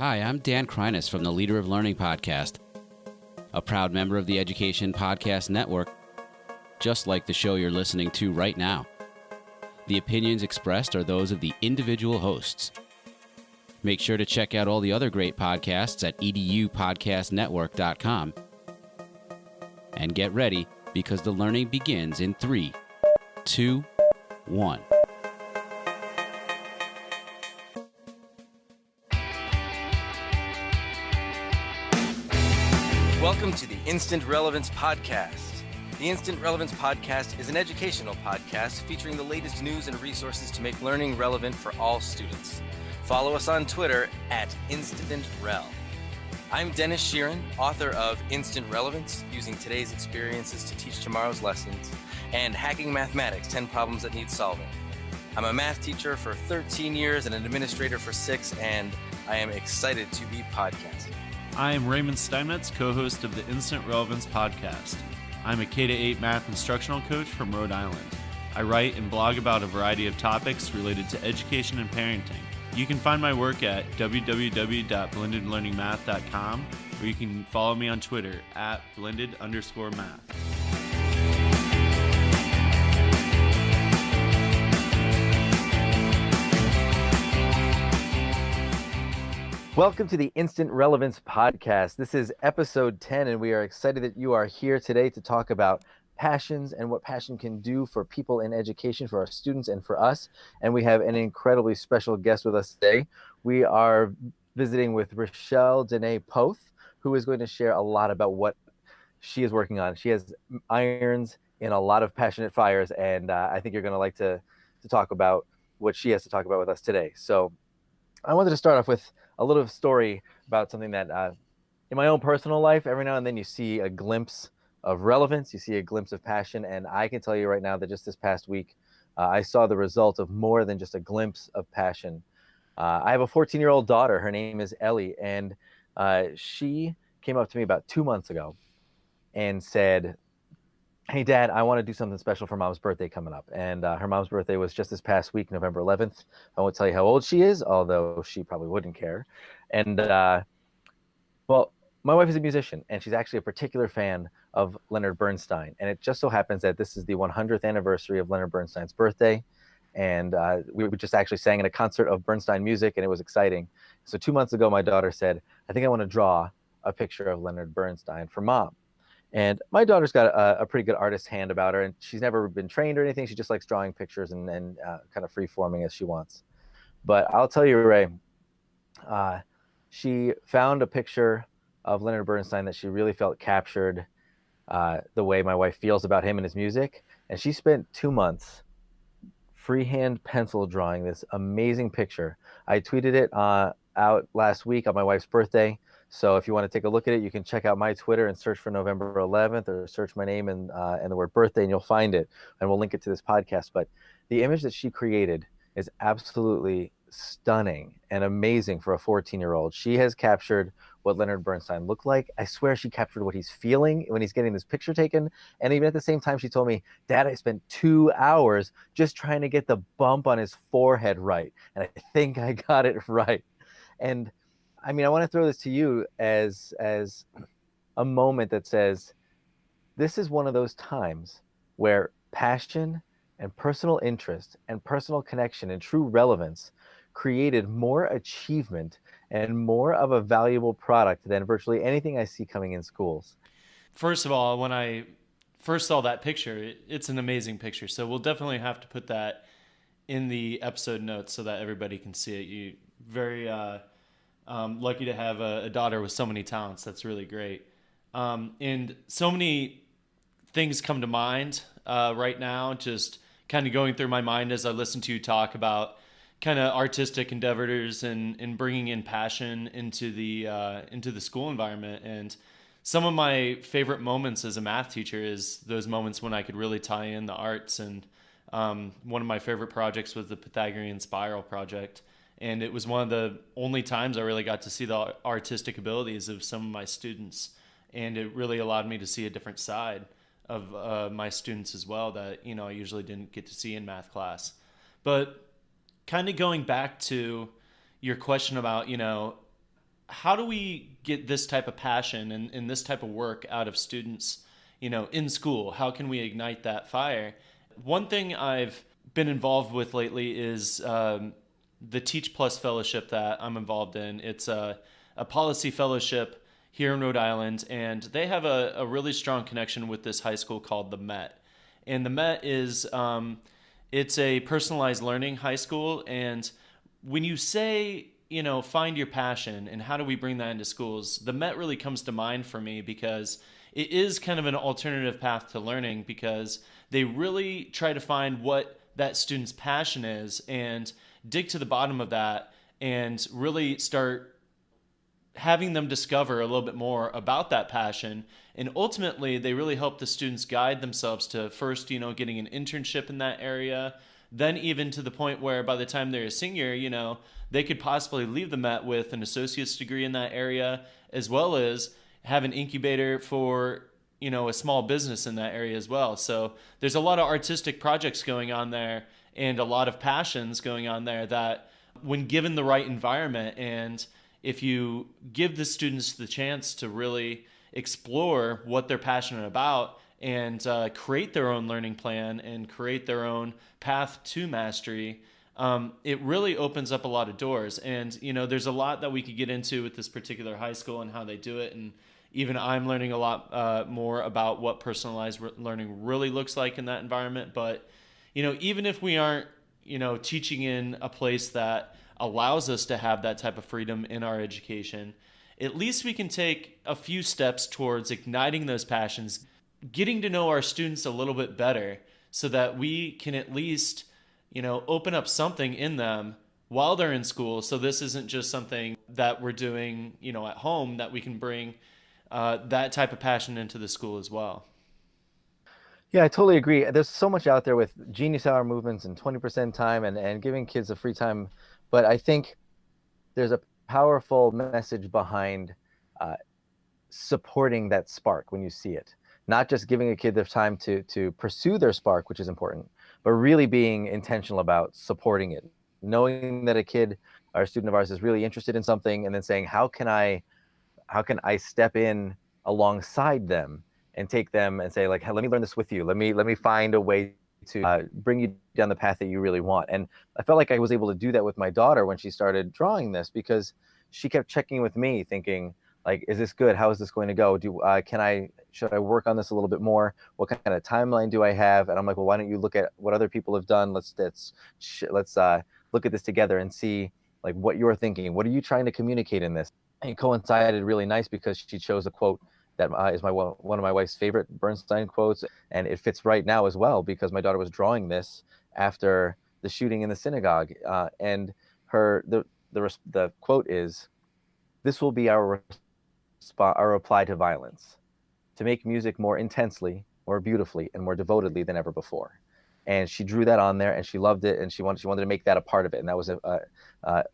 Hi, I'm Dan Kreines from the Leader of Learning Podcast, a proud member of the Education Podcast Network, just like the show you're listening to right now. The opinions expressed are those of the individual hosts. Make sure to check out all the other great podcasts at edupodcastnetwork.com. And get ready, because the learning begins in 3, 2, 1. Welcome to the Instant Relevance Podcast. The Instant Relevance Podcast is an educational podcast featuring the latest news and resources to make learning relevant for all students. Follow us on Twitter at InstantRel. I'm Denis, author of Instant Relevance, using today's experiences to teach tomorrow's lessons, and Hacking Mathematics, 10 Problems That Need Solving. I'm a math teacher for 13 years and an administrator for 6, and I am excited to be podcasting. I am Raymond Steinmetz, co-host of the Instant Relevance Podcast. I'm a K-8 math instructional coach from Rhode Island. I write and blog about a variety of topics related to education and parenting. You can find my work at www.blendedlearningmath.com, or you can follow me on Twitter at blended_math. Welcome to the Instant Relevance Podcast. This is episode 10, and we are excited that you are here today to talk about passions and what passion can do for people in education, for our students and for us. And we have an incredibly special guest with us today. We are visiting with Rachelle Dene Poth, who is going to share a lot about what she is working on. She has irons in a lot of passionate fires, and I think you're going to like to talk about what she has to talk about with us today. So I wanted to start off with a little story about something that in my own personal life, every now and then you see a glimpse of relevance, you see a glimpse of passion. And I can tell you right now that just this past week, I saw the result of more than just a glimpse of passion. I have a 14-year-old daughter. Her name is Ellie. And she came up to me about 2 months ago and said, "Hey, Dad, I want to do something special for Mom's birthday coming up." And her mom's birthday was just this past week, November 11th. I won't tell you how old she is, although she probably wouldn't care. And, well, my wife is a musician, and she's actually a particular fan of Leonard Bernstein. And it just so happens that this is the 100th anniversary of Leonard Bernstein's birthday. And we just actually sang in a concert of Bernstein music, and it was exciting. So 2 months ago, my daughter said, "I think I want to draw a picture of Leonard Bernstein for Mom." And my daughter's got a pretty good artist hand about her, and she's never been trained or anything. She just likes drawing pictures and kind of free-forming as she wants. But I'll tell you, Ray, she found a picture of Leonard Bernstein that she really felt captured the way my wife feels about him and his music. And she spent 2 months freehand pencil drawing this amazing picture. I tweeted it out last week on my wife's birthday. So if you want to take a look at it, you can check out my Twitter and search for November 11th, or search my name and the word birthday, and you'll find it. And we'll link it to this podcast. But the image that she created is absolutely stunning and amazing for a 14-year-old. She has captured what Leonard Bernstein looked like. I swear she captured what he's feeling when he's getting this picture taken. And even at the same time, she told me, "Dad, I spent 2 hours just trying to get the bump on his forehead right. And I think I got it right." And I mean, I want to throw this to you as a moment that says, this is one of those times where passion and personal interest and personal connection and true relevance created more achievement and more of a valuable product than virtually anything I see coming in schools. First of all, when I first saw that picture, it's an amazing picture. So we'll definitely have to put that in the episode notes so that everybody can see it. You very lucky to have a daughter with so many talents. That's really great. And so many things come to mind right now, just kind of going through my mind as I listen to you talk about kind of artistic endeavors and bringing in passion into the school environment. And some of my favorite moments as a math teacher is those moments when I could really tie in the arts. And one of my favorite projects was the Pythagorean Spiral project. And it was one of the only times I really got to see the artistic abilities of some of my students. And it really allowed me to see a different side of my students as well that, you know, I usually didn't get to see in math class. But kind of going back to your question about, you know, how do we get this type of passion and this type of work out of students, in school? How can we ignite that fire? One thing I've been involved with lately is the Teach Plus fellowship that I'm involved in. It's a policy fellowship here in Rhode Island, and they have a really strong connection with this high school called the Met. And the Met is, it's a personalized learning high school. And when you say, find your passion and how do we bring that into schools, the Met really comes to mind for me because it is kind of an alternative path to learning, because they really try to find what that student's passion is and dig to the bottom of that and really start having them discover a little bit more about that passion. And ultimately, they really help the students guide themselves to first, getting an internship in that area, then even to the point where by the time they're a senior, they could possibly leave the Met with an associate's degree in that area, as well as have an incubator for, a small business in that area as well. So there's a lot of artistic projects going on there and a lot of passions going on there that, when given the right environment, and if you give the students the chance to really explore what they're passionate about and create their own learning plan and create their own path to mastery, it really opens up a lot of doors. And, there's a lot that we could get into with this particular high school and how they do it. And even I'm learning a lot more about what personalized learning really looks like in that environment. But, even if we aren't, teaching in a place that allows us to have that type of freedom in our education, at least we can take a few steps towards igniting those passions, getting to know our students a little bit better so that we can at least, open up something in them while they're in school. So this isn't just something that we're doing, at home, that we can bring that type of passion into the school as well. Yeah, I totally agree. There's so much out there with Genius Hour movements and 20% time and giving kids a free time. But I think there's a powerful message behind supporting that spark when you see it. Not just giving a kid the time to pursue their spark, which is important, but really being intentional about supporting it. Knowing that a kid or a student of ours is really interested in something, and then saying, how can I step in alongside them and take them and say, like, hey, let me learn this with you. Let me find a way to bring you down the path that you really want. And I felt like I was able to do that with my daughter when she started drawing this, because she kept checking with me, thinking, like, is this good? How is this going to go? Should I work on this a little bit more? What kind of timeline do I have? And I'm like, well, why don't you look at what other people have done? Let's look at this together and see, like, what you're thinking. What are you trying to communicate in this? And it coincided really nice because she chose a quote that is one of my wife's favorite Bernstein quotes, and it fits right now as well, because my daughter was drawing this after the shooting in the synagogue, and the quote is, "This will be our reply to violence, to make music more intensely, more beautifully, and more devotedly than ever before." And she drew that on there, and she loved it, and she wanted to make that a part of it, and that was a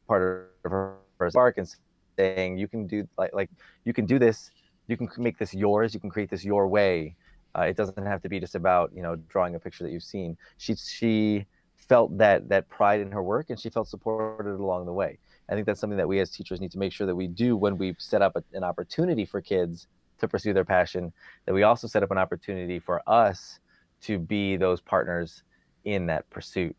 part of her spark, and saying, you can do like you can do this. You can make this yours. You can create this your way. It doesn't have to be just about, drawing a picture that you've seen. She felt that pride in her work, and she felt supported along the way. I think that's something that we as teachers need to make sure that we do when we set up an opportunity for kids to pursue their passion, that we also set up an opportunity for us to be those partners in that pursuit.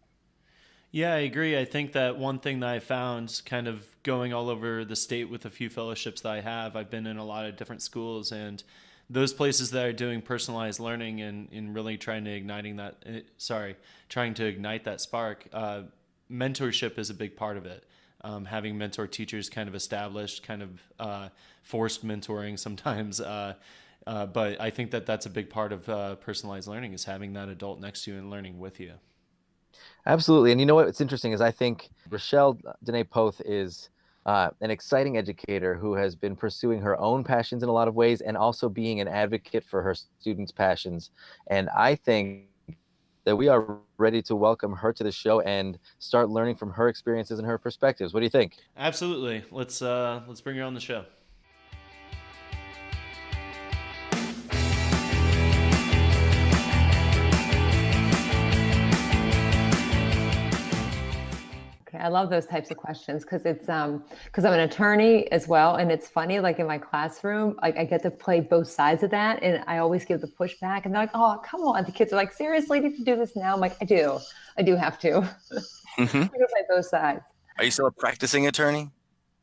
Yeah, I agree. I think that one thing that I found kind of going all over the state with a few fellowships that I've been in a lot of different schools, and those places that are doing personalized learning and really trying to ignite that spark, mentorship is a big part of it. Having mentor teachers kind of established, kind of forced mentoring sometimes. But I think that that's a big part of personalized learning, is having that adult next to you and learning with you. Absolutely. And you know what's interesting is I think Rachelle Dene Poth is an exciting educator who has been pursuing her own passions in a lot of ways, and also being an advocate for her students' passions. And I think that we are ready to welcome her to the show and start learning from her experiences and her perspectives. What do you think? Absolutely. Let's bring her on the show. Okay, I love those types of questions because it's because I'm an attorney as well, and it's funny. Like in my classroom, like I get to play both sides of that, and I always give the pushback, and they're like, "Oh, come on!" The kids are like, "Seriously, do you do this now?" I'm like, I do have to." I can play both sides. Are you still a practicing attorney?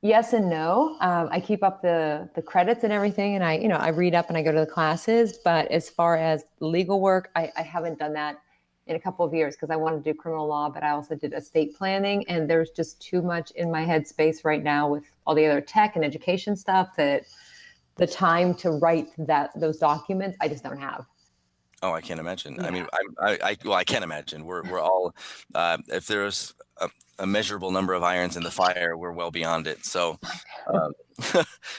Yes and no. I keep up the credits and everything, and I read up and I go to the classes. But as far as legal work, I haven't done that in a couple of years because I wanted to do criminal law, but I also did estate planning, and there's just too much in my headspace right now with all the other tech and education stuff that the time to write those documents I just don't have. Oh, I can't imagine. Yeah. I mean, I can't imagine. We're all, if there's a measurable number of irons in the fire, we're well beyond it. So,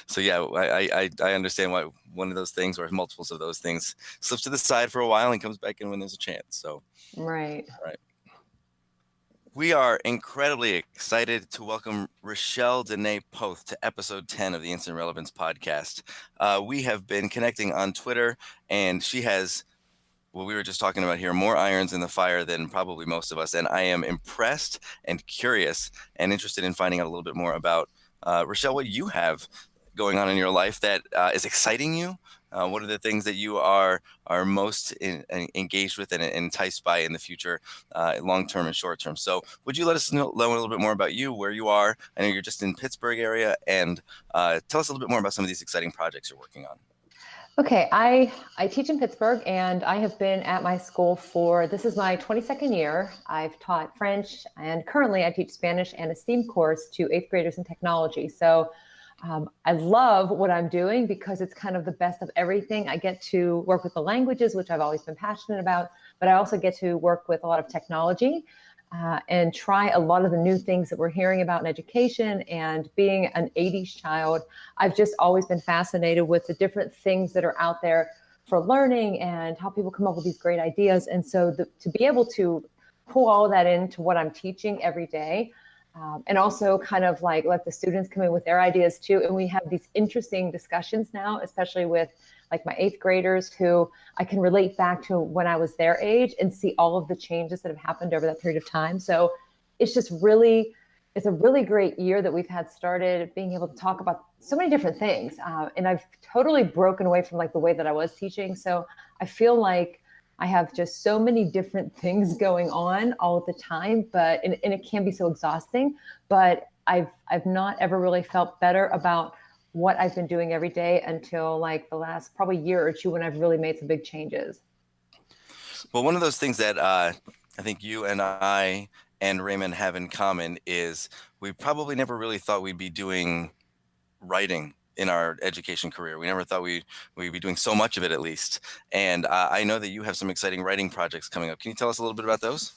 so yeah, I understand why one of those things or multiples of those things slips to the side for a while and comes back in when there's a chance. So, Right. We are incredibly excited to welcome Rachelle Dene Poth to episode 10 of the Instant Relevance Podcast. We have been connecting on Twitter, and she has, well, we were just talking about here, more irons in the fire than probably most of us. And I am impressed and curious and interested in finding out a little bit more about, Rachelle, what you have going on in your life that is exciting you. What are the things that you are most engaged with and enticed by in the future, long-term and short-term? So would you let us know a little bit more about you, where you are? I know you're just in Pittsburgh area, and tell us a little bit more about some of these exciting projects you're working on. Okay, I teach in Pittsburgh, and I have been at my school this is my 22nd year. I've taught French, and currently I teach Spanish and a STEAM course to 8th graders in technology. So I love what I'm doing because it's kind of the best of everything. I get to work with the languages, which I've always been passionate about, but I also get to work with a lot of technology and try a lot of the new things that we're hearing about in education. And being an 80s child, I've just always been fascinated with the different things that are out there for learning and how people come up with these great ideas. And so to be able to pull all of that into what I'm teaching every day, and also kind of like let the students come in with their ideas too. And we have these interesting discussions now, especially with like my 8th graders who I can relate back to when I was their age and see all of the changes that have happened over that period of time. So it's a really great year that we've had started being able to talk about so many different things. And I've totally broken away from like the way that I was teaching. So I feel like I have just so many different things going on all the time, and it can be so exhausting, but I've not ever really felt better about what I've been doing every day until like the last probably year or two when I've really made some big changes. Well, one of those things that I think you and I and Raymond have in common is we probably never really thought we'd be doing writing in our education career. We never thought we'd be doing so much of it, at least. And I know that you have some exciting writing projects coming up. Can you tell us a little bit about those?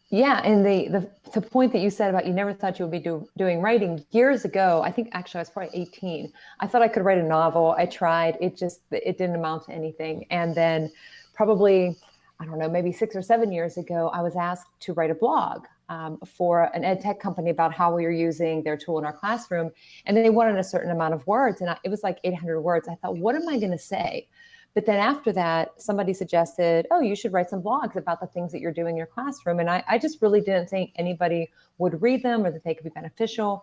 Yeah, and the point that you said about you never thought you would be doing writing years ago, I think actually I was probably 18. I thought I could write a novel. I tried. It didn't amount to anything. And then probably, I don't know, maybe 6 or 7 years ago, I was asked to write a blog for an ed tech company about how we were using their tool in our classroom. And then they wanted a certain amount of words. And it was like 800 words. I thought, what am I going to say? But then after that, somebody suggested, oh, you should write some blogs about the things that you're doing in your classroom. And I just really didn't think anybody would read them or that they could be beneficial.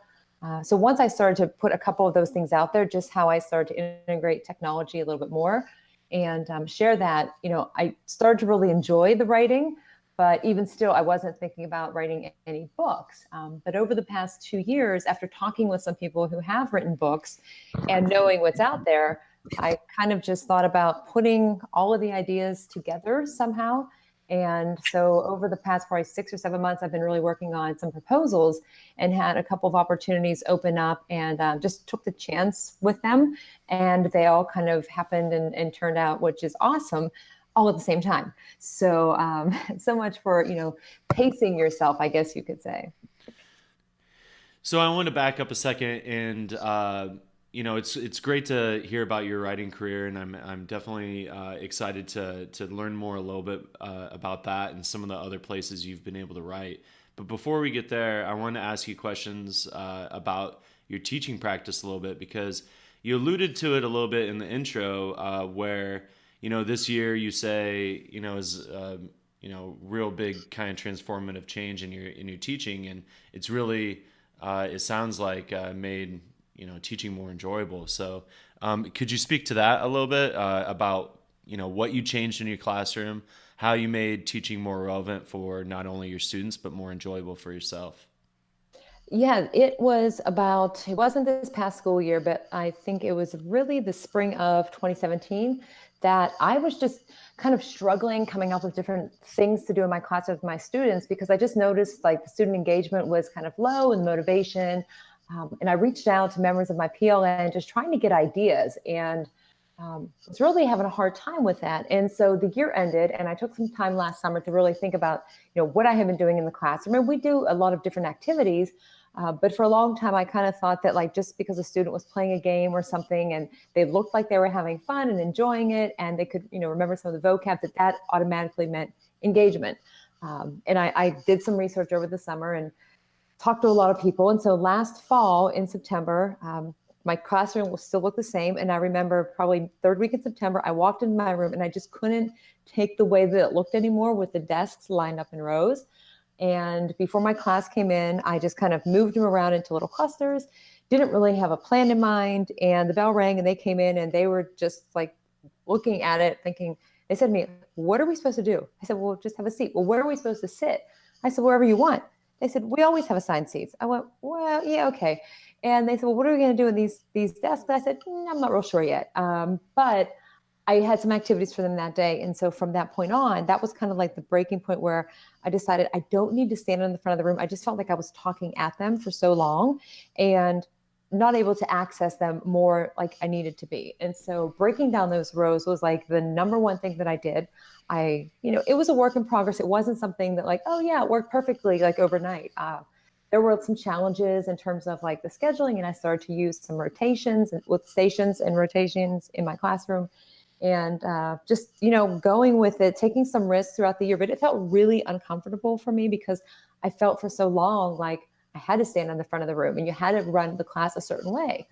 So once I started to put a couple of those things out there, just how I started to integrate technology a little bit more and share that, I started to really enjoy the writing. But even still, I wasn't thinking about writing any books. But over the past 2 years, after talking with some people who have written books and knowing what's out there, I kind of just thought about putting all of the ideas together somehow. And so over the past probably 6 or 7 months, I've been really working on some proposals and had a couple of opportunities open up and just took the chance with them. And they all kind of happened and turned out, which is awesome, all at the same time. So so much for, pacing yourself, I guess you could say. So I want to back up a second and, it's great to hear about your writing career, and I'm definitely excited to learn more a little bit about that and some of the other places you've been able to write. But before we get there, I want to ask you questions about your teaching practice a little bit, because you alluded to it a little bit in the intro where, this year you say, as real big kind of transformative change in your teaching, and it's really it sounds like made teaching more enjoyable. So could you speak to that a little bit about what you changed in your classroom, how you made teaching more relevant for not only your students but more enjoyable for yourself? Yeah, it wasn't this past school year, but I think it was really the spring of 2017 that I was just kind of struggling coming up with different things to do in my class with my students, because I just noticed like the student engagement was kind of low and motivation. And I reached out to members of my PLN just trying to get ideas, and was really having a hard time with that. And so the year ended, and I took some time last summer to really think about, what I had been doing in the classroom. And we do a lot of different activities. But for a long time, I kind of thought that like just because a student was playing a game or something and they looked like they were having fun and enjoying it, and they could, remember some of the vocab, that automatically meant engagement. And I did some research over the summer and talked to a lot of people. And so last fall in September, my classroom will still look the same. And I remember probably third week in September, I walked into my room and I just couldn't take the way that it looked anymore with the desks lined up in rows. And before my class came in, I just kind of moved them around into little clusters, didn't really have a plan in mind. And the bell rang and they came in and they were just like looking at it thinking, they said to me, "What are we supposed to do?" I said, "Well, just have a seat." "Well, where are we supposed to sit?" I said, "Wherever you want." They said, "We always have assigned seats." I went, "Well, yeah, okay." And they said, "Well, what are we going to do in these desks?" And I said, "I'm not real sure yet." But I had some activities for them that day. And so from that point on, that was kind of like the breaking point where I decided I don't need to stand in the front of the room. I just felt like I was talking at them for so long and not able to access them more like I needed to be. And so breaking down those rows was like the number one thing that I did. It was a work in progress. It wasn't something that like, oh yeah, it worked perfectly like overnight. There were some challenges in terms of like the scheduling, and I started to use some rotations with stations and rotations in my classroom. And just, going with it, taking some risks throughout the year. But it felt really uncomfortable for me because I felt for so long like I had to stand in the front of the room and you had to run the class a certain way.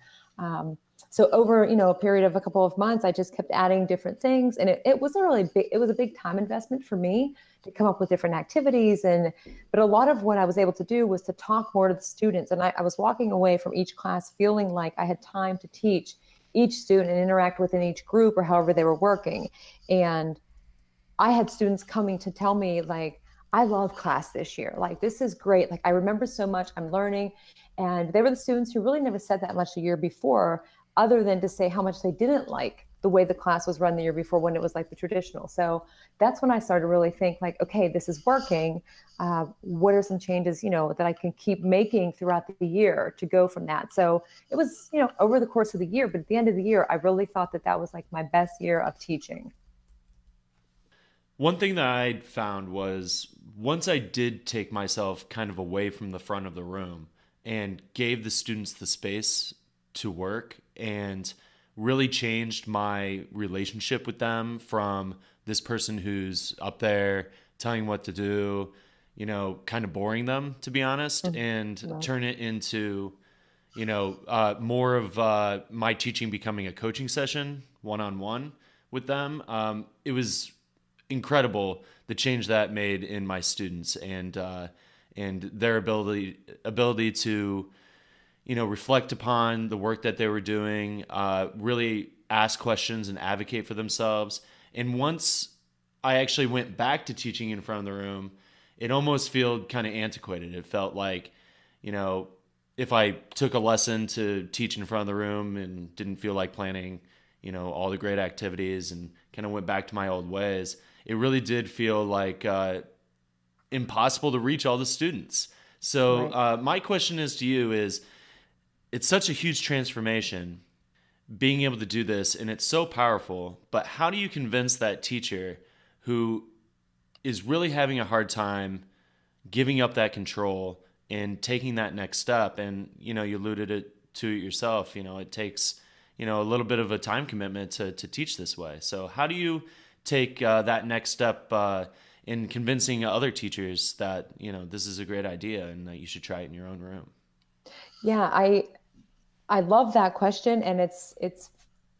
So over, a period of a couple of months, I just kept adding different things. And it wasn't really big. It was a big time investment for me to come up with different activities. But a lot of what I was able to do was to talk more to the students. And I was walking away from each class feeling like I had time to teach each student and interact within each group or however they were working. And I had students coming to tell me like, "I love class this year. Like, this is great. Like, I remember so much. I'm learning." And they were the students who really never said that much the year before, other than to say how much they didn't like the way the class was run the year before when it was like the traditional. So that's when I started to really think like, okay, this is working. What are some changes, that I can keep making throughout the year to go from that? So it was, over the course of the year, but at the end of the year, I really thought that was like my best year of teaching. One thing that I found was once I did take myself kind of away from the front of the room and gave the students the space to work and really changed my relationship with them from this person who's up there telling what to do, kind of boring them, to be honest, and turn it into, more of my teaching becoming a coaching session one-on-one with them. It was incredible the change that made in my students and their ability to reflect upon the work that they were doing, really ask questions and advocate for themselves. And once I actually went back to teaching in front of the room, it almost felt kind of antiquated. It felt like, if I took a lesson to teach in front of the room and didn't feel like planning, all the great activities and kind of went back to my old ways, it really did feel like impossible to reach all the students. So right. My question is to you is, it's such a huge transformation being able to do this, and it's so powerful, but how do you convince that teacher who is really having a hard time giving up that control and taking that next step? And, you alluded to it yourself, it takes, a little bit of a time commitment to teach this way. So how do you take that next step in convincing other teachers that, this is a great idea and that you should try it in your own room? Yeah, I love that question. And it's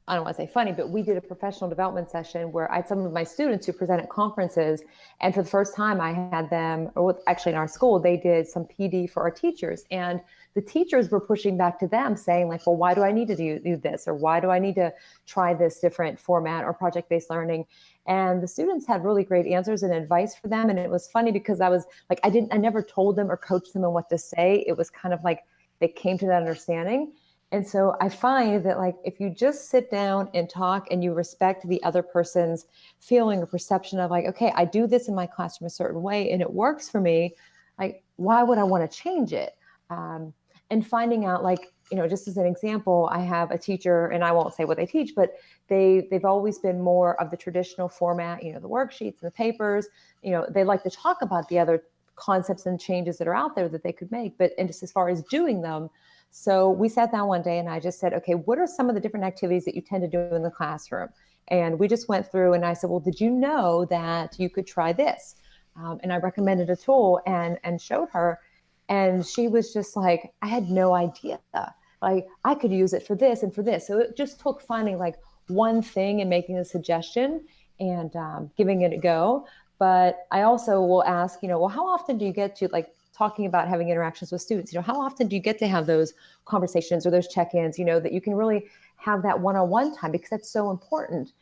I don't want to say funny, but we did a professional development session where I had some of my students who present at conferences. And for the first time I had them, or actually in our school, they did some PD for our teachers. And the teachers were pushing back to them saying like, well, why do I need to do this? Or why do I need to try this different format or project-based learning? And the students had really great answers and advice for them. And it was funny because I was like, I never told them or coached them on what to say. It was kind of like they came to that understanding. And so I find that like, if you just sit down and talk and you respect the other person's feeling or perception of like, okay, I do this in my classroom a certain way and it works for me, like, why would I want to change it? And finding out like, just as an example, I have a teacher, and I won't say what they teach, but they've always been more of the traditional format, the worksheets and the papers, they like to talk about the other concepts and changes that are out there that they could make, and just as far as doing them. So we sat down one day and I just said, okay, what are some of the different activities that you tend to do in the classroom? And we just went through and I said, well, did you know that you could try this? And I recommended a tool and showed her. And she was just like, I had no idea. Like I could use it for this and for this. So it just took finding like one thing and making a suggestion and giving it a go. But I also will ask, well, how often do you get to like talking about having interactions with students? How often do you get to have those conversations or those check-ins, that you can really have that one-on-one time, because that's so important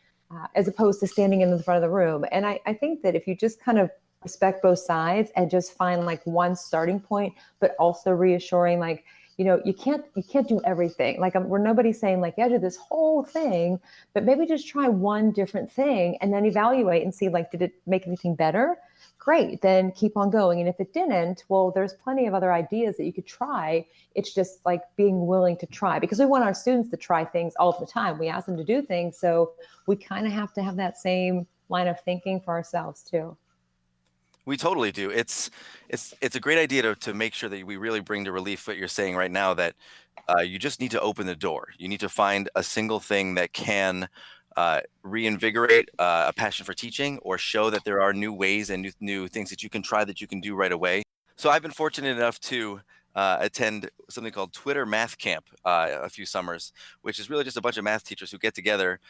as opposed to standing in the front of the room. And I think that if you just kind of respect both sides and just find like one starting point, but also reassuring, like, you can't do everything. Like we're nobody's saying like, yeah, do this whole thing, but maybe just try one different thing and then evaluate and see like, did it make anything better? Great, then keep on going. And if it didn't, well, there's plenty of other ideas that you could try. It's just like being willing to try, because we want our students to try things all the time. We ask them to do things. So we kind of have to have that same line of thinking for ourselves too. We totally do. It's a great idea to make sure that we really bring to relief what you're saying right now, that you just need to open the door. You need to find a single thing that can reinvigorate a passion for teaching, or show that there are new ways and new things that you can try, that you can do right away. So I've been fortunate enough to attend something called Twitter Math Camp a few summers, which is really just a bunch of math teachers who get together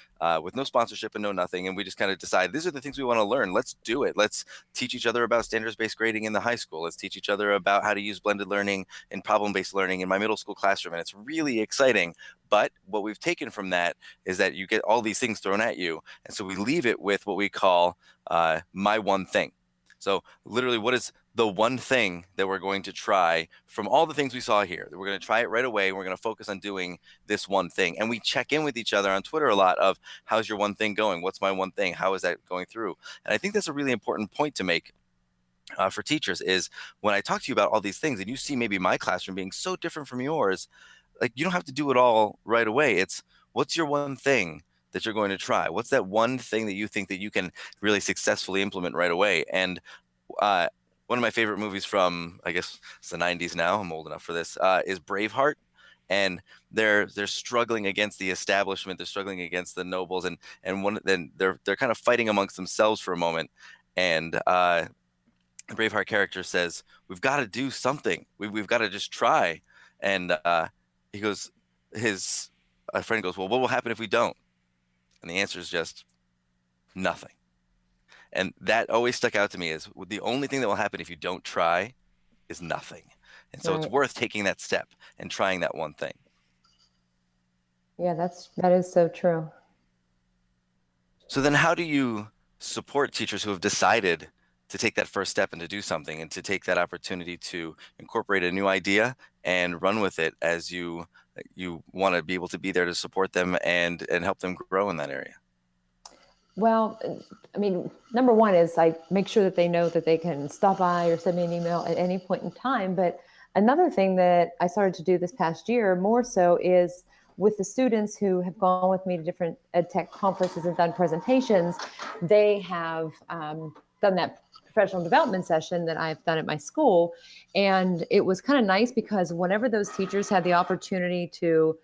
with no sponsorship and no nothing. And we just kind of decide, these are the things we want to learn. Let's do it. Let's teach each other about standards-based grading in the high school. Let's teach each other about how to use blended learning and problem-based learning in my middle school classroom. And it's really exciting. But what we've taken from that is that you get all these things thrown at you. And so we leave it with what we call my one thing. So literally, what is the one thing that we're going to try from all the things we saw here? We're going to try it right away. We're going to focus on doing this one thing. And we check in with each other on Twitter a lot of, how's your one thing going? What's my one thing? How is that going through? And I think that's a really important point to make for teachers, is when I talk to you about all these things and you see maybe my classroom being so different from yours, like, you don't have to do it all right away. It's, what's your one thing that you're going to try? What's that one thing that you think that you can really successfully implement right away? And one of my favorite movies from, I guess it's the 90s now, I'm old enough for this, is Braveheart. And they're struggling against the establishment, they're struggling against the nobles, and then they're kind of fighting amongst themselves for a moment. And the Braveheart character says, we've got to do something. We've got to just try. And he goes, a friend goes, well, what will happen if we don't? And the answer is just nothing. And that always stuck out to me, is the only thing that will happen if you don't try is nothing. And so It's worth taking that step and trying that one thing. Yeah, that is so true. So then how do you support teachers who have decided to take that first step and to do something, and to take that opportunity to incorporate a new idea and run with it, as you want to be able to be there to support them and help them grow in that area? Well, I mean, number one is I make sure that they know that they can stop by or send me an email at any point in time. But another thing that I started to do this past year more so is with the students who have gone with me to different ed tech conferences and done presentations, they have done that professional development session that I've done at my school. And it was kind of nice because whenever those teachers had the opportunity to,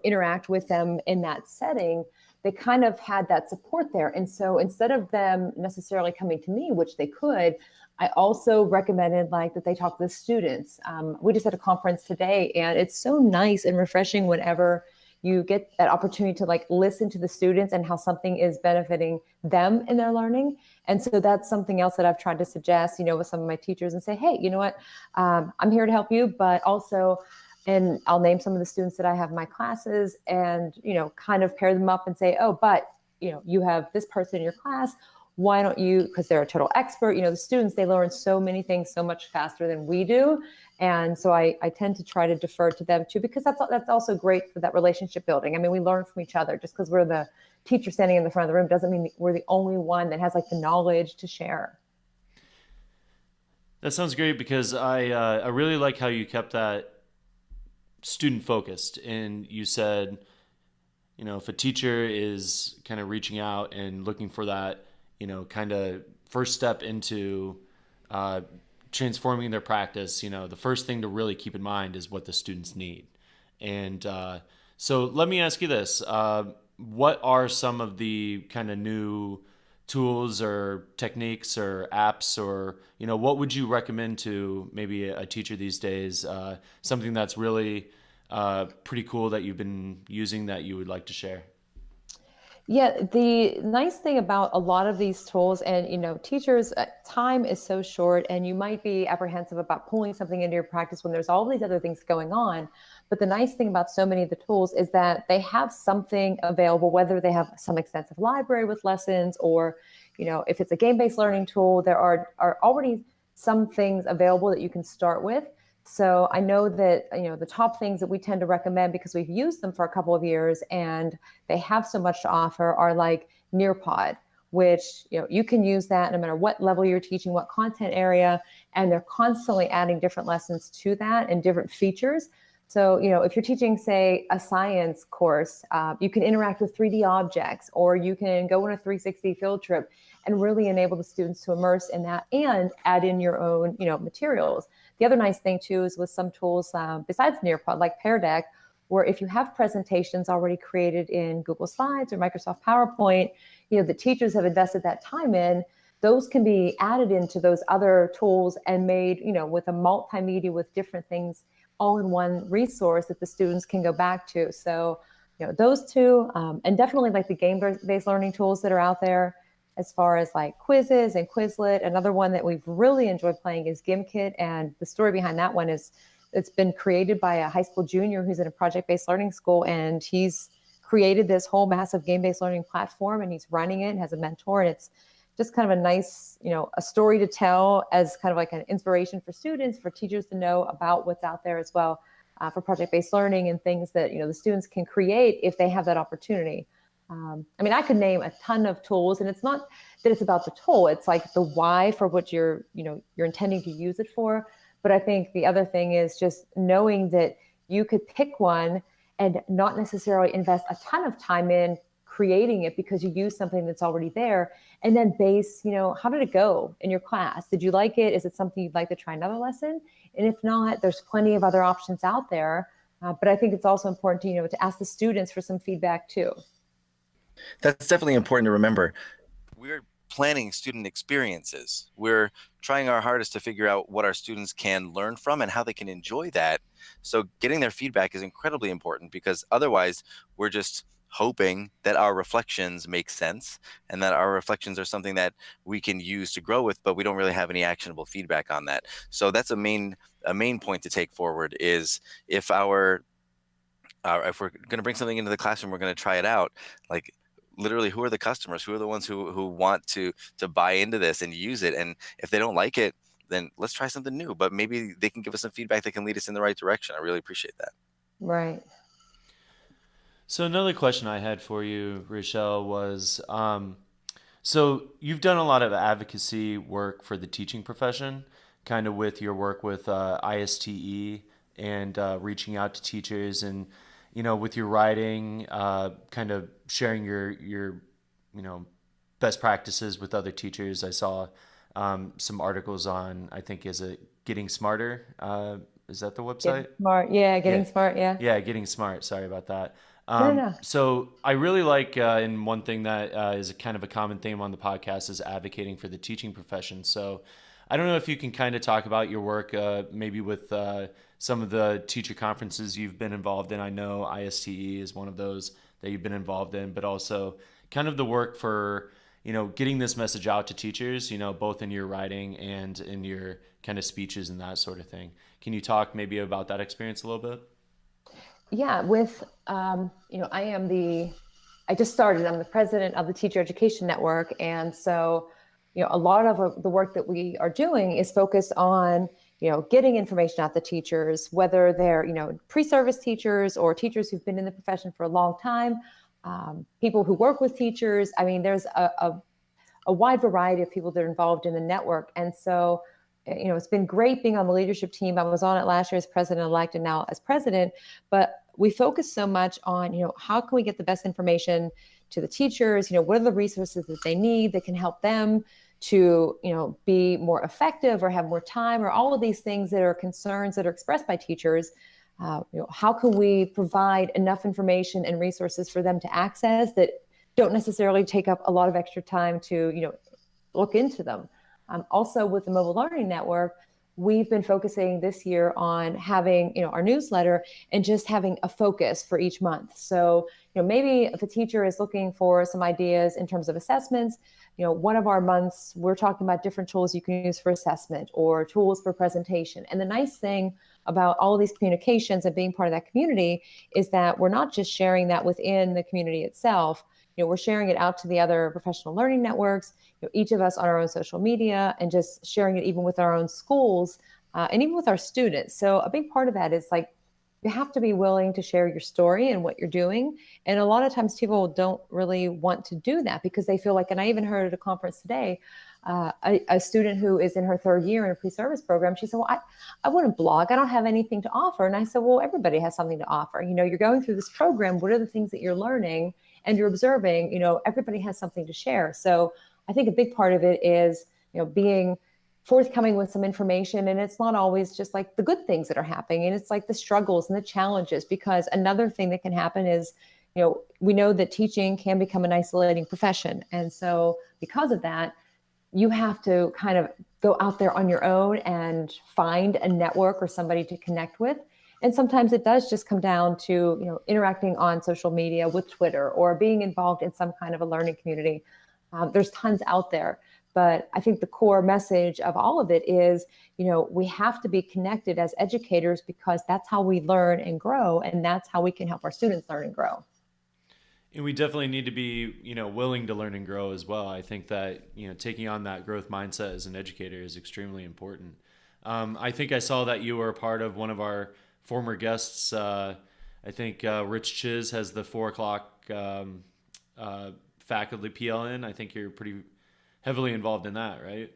interact with them in that setting, they kind of had that support there. And so instead of them necessarily coming to me, which they could, I also recommended that they talk to the students. We just had a conference today, and it's so nice and refreshing whenever you get that opportunity to like listen to the students and how something is benefiting them in their learning. And so that's something else that I've tried to suggest, with some of my teachers and say, hey, you know what, I'm here to help you, but also, and I'll name some of the students that I have in my classes and, kind of pair them up and say, oh, but, you have this person in your class. Why don't you, because they're a total expert, the students, they learn so many things so much faster than we do. And so I tend to try to defer to them too, because that's also great for that relationship building. I mean, we learn from each other. Just because we're the teacher standing in the front of the room doesn't mean we're the only one that has like the knowledge to share. That sounds great, because I really like how you kept that student focused, and you said, if a teacher is kind of reaching out and looking for that, kind of first step into transforming their practice, the first thing to really keep in mind is what the students need. And so let me ask you this. What are some of the kind of new tools or techniques or apps, or, what would you recommend to maybe a teacher these days? Something that's really pretty cool that you've been using that you would like to share? Yeah, the nice thing about a lot of these tools, and teachers, time is so short, and you might be apprehensive about pulling something into your practice when there's all these other things going on. But the nice thing about so many of the tools is that they have something available, whether they have some extensive library with lessons, or if it's a game-based learning tool, there are already some things available that you can start with. So I know that, the top things that we tend to recommend, because we've used them for a couple of years and they have so much to offer, are like Nearpod, which, you can use that no matter what level you're teaching, what content area, and they're constantly adding different lessons to that and different features. So, if you're teaching, say, a science course, you can interact with 3D objects, or you can go on a 360 field trip and really enable the students to immerse in that and add in your own, materials. The other nice thing too is with some tools besides Nearpod, like Pear Deck, where if you have presentations already created in Google Slides or Microsoft PowerPoint, the teachers have invested that time in, those can be added into those other tools and made, with a multimedia with different things all in one resource that the students can go back to. So, those two, and definitely like the game-based learning tools that are out there, as far as like quizzes and Quizlet. Another one that we've really enjoyed playing is GimKit. And the story behind that one is it's been created by a high school junior who's in a project-based learning school. And he's created this whole massive game-based learning platform, and he's running it and has a mentor. And it's just kind of a nice, a story to tell as kind of like an inspiration for students, for teachers to know about what's out there as well, for project-based learning and things that, the students can create if they have that opportunity. I could name a ton of tools, and it's not that it's about the tool. It's like the why for what you're intending to use it for. But I think the other thing is just knowing that you could pick one and not necessarily invest a ton of time in creating it because you use something that's already there, and then base, how did it go in your class? Did you like it? Is it something you'd like to try another lesson? And if not, there's plenty of other options out there. But I think it's also important to, to ask the students for some feedback too. That's definitely important to remember. We're planning student experiences. We're trying our hardest to figure out what our students can learn from and how they can enjoy that. So getting their feedback is incredibly important, because otherwise we're just hoping that our reflections make sense and that our reflections are something that we can use to grow with, but we don't really have any actionable feedback on that. So that's a main point to take forward, is if we're going to bring something into the classroom, we're going to try it out. Like, literally, who are the customers? Who are the ones who want to buy into this and use it? And if they don't like it, then let's try something new. But maybe they can give us some feedback that can lead us in the right direction. I really appreciate that. Right. So another question I had for you, Rachelle, was, so you've done a lot of advocacy work for the teaching profession, kind of with your work with ISTE and reaching out to teachers, and with your writing, kind of sharing your best practices with other teachers. I saw some articles on, I think, is it Getting Smarter? Is that the website? Getting Smart. Yeah, Getting Smart. Yeah. Yeah, Getting Smart. Sorry about that. No. So I really like, and one thing that is a kind of a common theme on the podcast is advocating for the teaching profession. So I don't know if you can kind of talk about your work, maybe with some of the teacher conferences you've been involved in. I know ISTE is one of those that you've been involved in, but also kind of the work for, getting this message out to teachers, both in your writing and in your kind of speeches and that sort of thing. Can you talk maybe about that experience a little bit? Yeah, I just started, I'm the president of the Teacher Education Network. And so, a lot of the work that we are doing is focused on, getting information out to teachers, whether they're, pre-service teachers or teachers who've been in the profession for a long time, people who work with teachers. I mean, there's a wide variety of people that are involved in the network. And so, it's been great being on the leadership team. I was on it last year as president-elect and now as president, but we focus so much on, how can we get the best information to the teachers? What are the resources that they need that can help them to, be more effective or have more time, or all of these things that are concerns that are expressed by teachers. How can we provide enough information and resources for them to access that don't necessarily take up a lot of extra time to, look into them? Also with the Mobile Learning Network, we've been focusing this year on having, our newsletter and just having a focus for each month. So, maybe if a teacher is looking for some ideas in terms of assessments, one of our months, we're talking about different tools you can use for assessment or tools for presentation. And the nice thing about all of these communications and being part of that community is that we're not just sharing that within the community itself. We're sharing it out to the other professional learning networks, each of us on our own social media, and just sharing it even with our own schools and even with our students. So a big part of that is you have to be willing to share your story and what you're doing. And a lot of times people don't really want to do that because they feel like, and I even heard at a conference today, a student who is in her third year in a pre-service program, she said, well, I wouldn't blog. I don't have anything to offer. And I said, well, everybody has something to offer. You're going through this program. What are the things that you're learning and you're observing? Everybody has something to share. So I think a big part of it is, being forthcoming with some information. And it's not always just like the good things that are happening. And it's like the struggles and the challenges, because another thing that can happen is, we know that teaching can become an isolating profession. And so because of that, you have to kind of go out there on your own and find a network or somebody to connect with. And sometimes it does just come down to, interacting on social media with Twitter or being involved in some kind of a learning community. There's tons out there. But I think the core message of all of it is, we have to be connected as educators because that's how we learn and grow. And that's how we can help our students learn and grow. And we definitely need to be, willing to learn and grow as well. I think that, taking on that growth mindset as an educator is extremely important. I think I saw that you were a part of one of our former guests. I think Rich Chiz has the 4:00 faculty PLN. I think you're pretty heavily involved in that, right?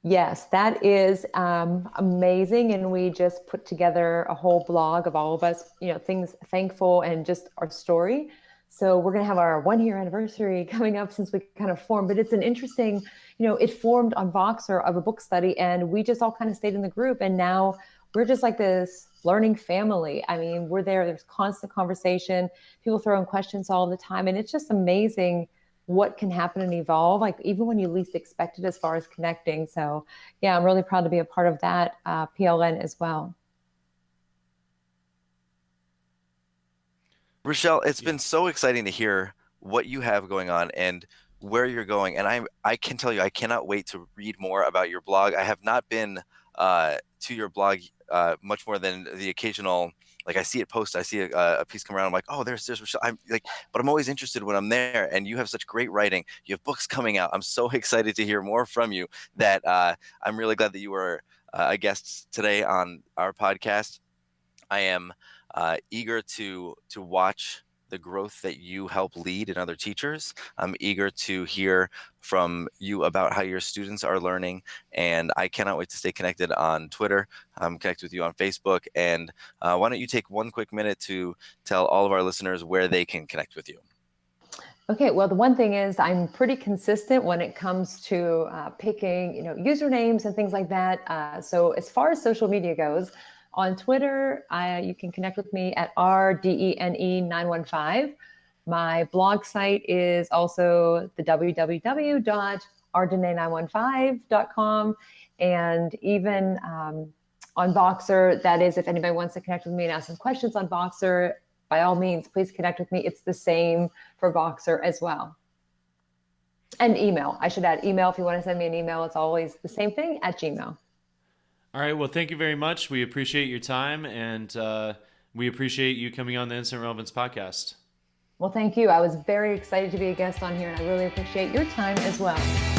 Yes, that is amazing. And we just put together a whole blog of all of us, things thankful and just our story. So we're going to have our 1-year anniversary coming up since we kind of formed, but it's an interesting, it formed on Voxer of a book study, and we just all kind of stayed in the group. And now we're just like this learning family. I mean, we're there's constant conversation, people throwing questions all the time. And it's just amazing what can happen and evolve, like even when you least expect it as far as connecting. So yeah, I'm really proud to be a part of that PLN as well. Rachelle, it's been so exciting to hear what you have going on and where you're going. And I can tell you, I cannot wait to read more about your blog. I have not been to your blog much more than the occasional, like I see it post, I see a piece come around, I'm like, oh, there's Rachelle. I'm like, but I'm always interested when I'm there, and you have such great writing. You have books coming out. I'm so excited to hear more from you that I'm really glad that you were a guest today on our podcast. I am eager to watch the growth that you help lead in other teachers. I'm eager to hear from you about how your students are learning, and I cannot wait to stay connected on Twitter. I'm connected with you on Facebook, and why don't you take one quick minute to tell all of our listeners where they can connect with you? Okay, well, the one thing is I'm pretty consistent when it comes to picking, usernames and things like that. So as far as social media goes, on Twitter, you can connect with me at RDENE915. My blog site is also the www.rdene915.com. And even on Voxer. That is, if anybody wants to connect with me and ask some questions on Voxer, by all means, please connect with me. It's the same for Voxer as well. And email. I should add email. If you want to send me an email, it's always the same thing at Gmail. All right. Well, thank you very much. We appreciate your time, and we appreciate you coming on the Instant Relevance podcast. Well, thank you. I was very excited to be a guest on here, and I really appreciate your time as well.